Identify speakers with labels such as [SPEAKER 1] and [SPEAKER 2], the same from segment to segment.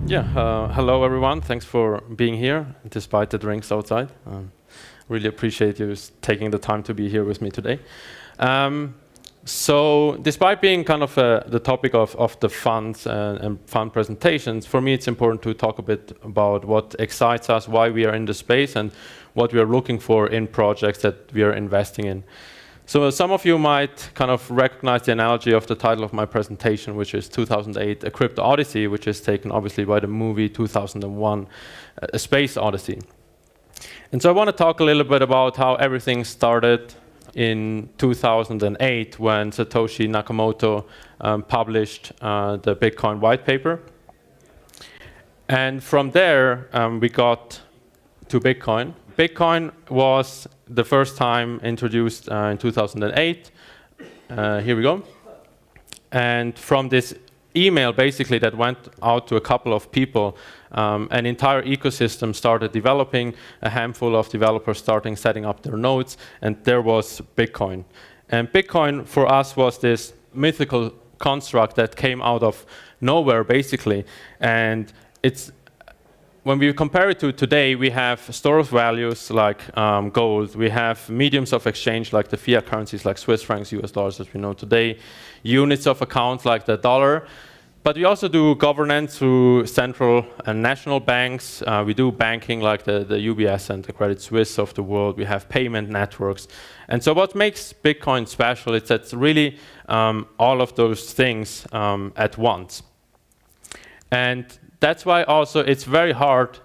[SPEAKER 1] Hello everyone. Thanks for being here, despite the drinks outside. Really appreciate you taking the time to be here with me today. So, despite being kind of the topic of the funds and fund presentations, for me it's important to talk a bit about what excites us, why we are in the space, and what we are looking for in projects that we are investing in. So some of you might kind of recognize the analogy of the title of my presentation, which is 2008, A Crypto Odyssey, which is taken obviously by the movie 2001, A Space Odyssey. And so I want to talk a little bit about how everything started in 2008 when Satoshi Nakamoto published the Bitcoin white paper. And from there, we got to Bitcoin. Bitcoin was the first time introduced in 2008. Here we go. And from this email, basically, that went out to a couple of people, an entire ecosystem started developing, a handful of developers starting setting up their nodes, and there was Bitcoin. And Bitcoin, for us, was this mythical construct that came out of nowhere, basically. And it's when we compare it to today, we have store of values like gold. We have mediums of exchange like the fiat currencies like Swiss francs, US dollars, as we know today. Units of account like the dollar. But we also do governance through central and national banks. We do banking like the UBS and the Credit Suisse of the world. We have payment networks. And so what makes Bitcoin special is that it's really all of those things at once. And that's why also it's very hard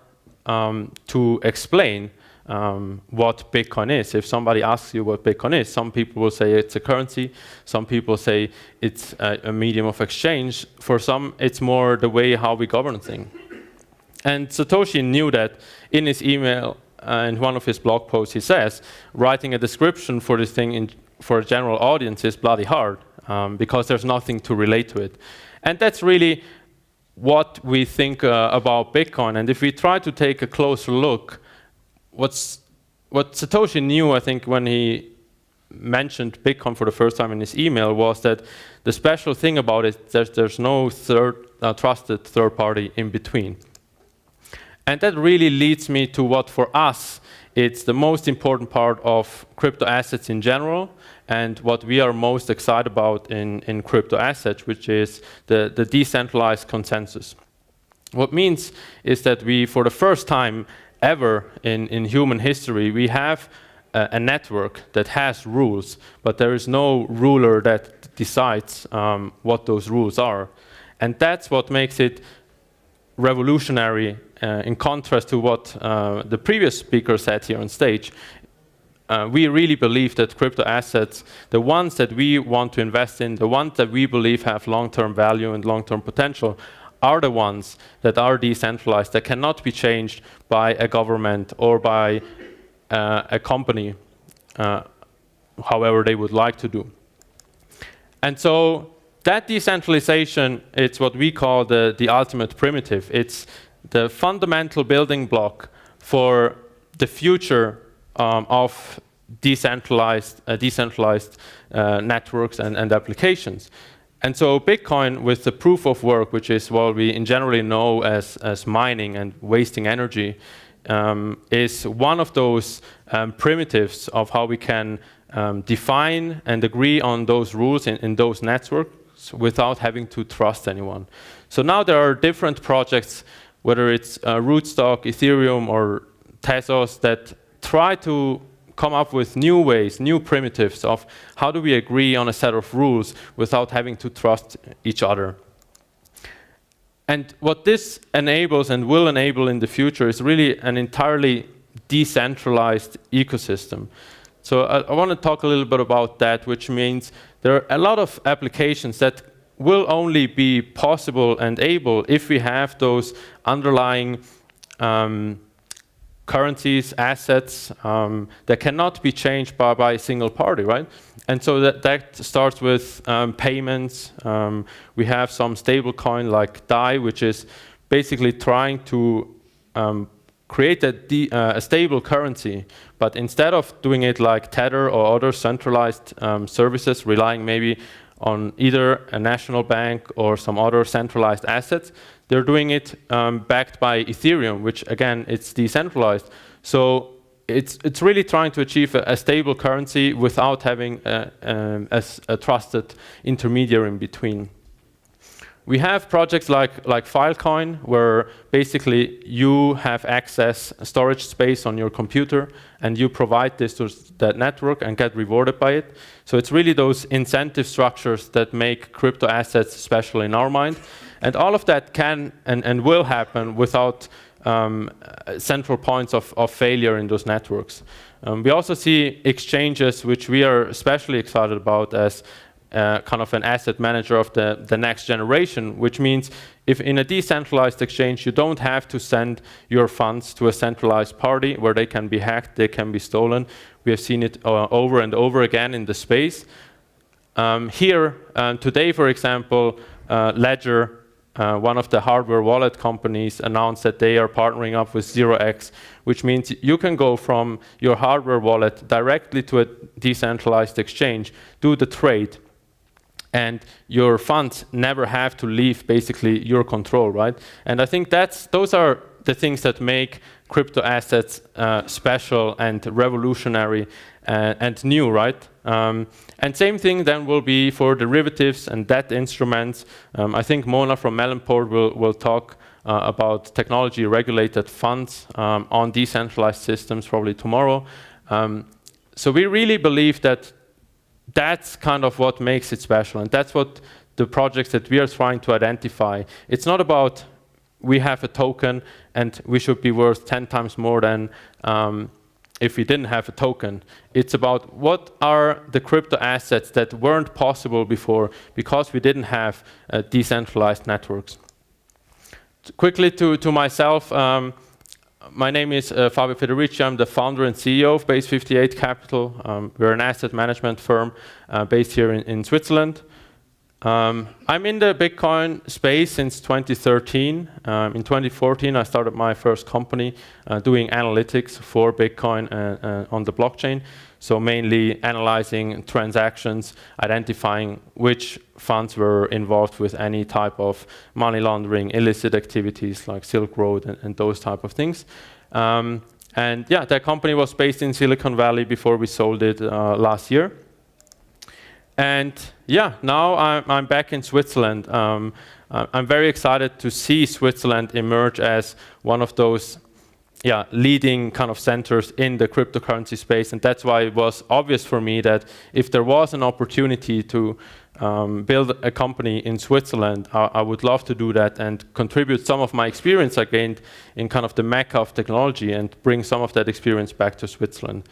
[SPEAKER 1] to explain what Bitcoin is. If somebody asks you what Bitcoin is, some people will say it's a currency, some people say it's a medium of exchange. For some, it's more the way how we govern things. And Satoshi knew that. In his email, in one of his blog posts, he says, writing a description for this thing for a general audience is bloody hard because there's nothing to relate to it. And that's really what we think about Bitcoin. And if we try to take a closer look, what Satoshi knew, I think, when he mentioned Bitcoin for the first time in his email was that the special thing about it, there's no trusted third party in between. And that really leads me to what for us, it's the most important part of crypto assets in general, and what we are most excited about in crypto assets, which is the decentralized consensus. What means is that we, for the first time ever in human history, we have a network that has rules, but there is no ruler that decides what those rules are. And that's what makes it revolutionary in contrast to what the previous speaker said here on stage. We really believe that crypto assets, the ones that we want to invest in, the ones that we believe have long-term value and long-term potential, are the ones that are decentralized, that cannot be changed by a government or by a company, however they would like to do. And so that decentralization, it's what we call the ultimate primitive. It's the fundamental building block for the future of decentralized networks and applications. And so Bitcoin, with the proof of work, which is what we generally know as mining and wasting energy, is one of those primitives of how we can define and agree on those rules in those networks without having to trust anyone. So now there are different projects, whether it's Rootstock, Ethereum, or Tezos, that try to come up with new ways, new primitives of how do we agree on a set of rules without having to trust each other. And what this enables and will enable in the future is really an entirely decentralized ecosystem. So I want to talk a little bit about that, which means there are a lot of applications that will only be possible and able if we have those underlying currencies, assets that cannot be changed by a single party, right? And so that starts with payments. We have some stable coin like DAI, which is basically trying to create a stable currency. But instead of doing it like Tether or other centralized services, relying maybe on either a national bank or some other centralized assets. They're doing it backed by Ethereum, which again, it's decentralized. So it's really trying to achieve a stable currency without having a trusted intermediary in between. We have projects like Filecoin, where basically you have access storage space on your computer, and you provide this to that network and get rewarded by it. So it's really those incentive structures that make crypto assets special in our mind. And all of that can and will happen without central points of failure in those networks. We also see exchanges, which we are especially excited about as kind of an asset manager of the next generation, which means if in a decentralized exchange, you don't have to send your funds to a centralized party where they can be hacked, they can be stolen. We have seen it over and over again in the space. Here, today, for example, Ledger, one of the hardware wallet companies, announced that they are partnering up with 0x, which means you can go from your hardware wallet directly to a decentralized exchange, do the trade, and your funds never have to leave basically your control, right? And I think those are the things that make crypto assets special and revolutionary and new, right? And same thing then will be for derivatives and debt instruments. I think Mona from Melonport will talk about technology regulated funds on decentralized systems probably tomorrow. So we really believe that that's kind of what makes it special, and that's what the projects that we are trying to identify. It's not about we have a token and we should be worth 10 times more than if we didn't have a token. It's about what are the crypto assets that weren't possible before because we didn't have decentralized networks. Quickly to myself, my name is Fabio Federici. I'm the founder and CEO of Base 58 Capital. We're an asset management firm based here in Switzerland. I'm in the Bitcoin space since 2013. In 2014, I started my first company doing analytics for Bitcoin on the blockchain. So mainly analyzing transactions, identifying which funds were involved with any type of money laundering, illicit activities like Silk Road and those type of things. And yeah, that company was based in Silicon Valley before we sold it last year. And yeah, now I'm back in Switzerland. I'm very excited to see Switzerland emerge as one of those leading kind of centers in the cryptocurrency space. And that's why it was obvious for me that if there was an opportunity to build a company in Switzerland, I would love to do that and contribute some of my experience I gained in kind of the mecca of technology and bring some of that experience back to Switzerland.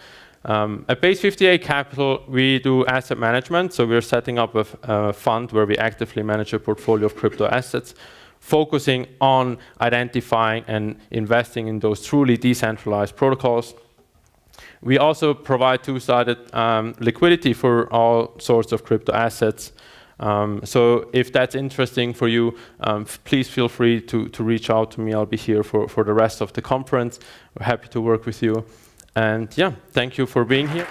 [SPEAKER 1] At Base 58 Capital, we do asset management. So we're setting up a fund where we actively manage a portfolio of crypto assets, focusing on identifying and investing in those truly decentralized protocols. We also provide two-sided liquidity for all sorts of crypto assets. So if that's interesting for you, please feel free to reach out to me. I'll be here for the rest of the conference. We're happy to work with you. And yeah, thank you for being here.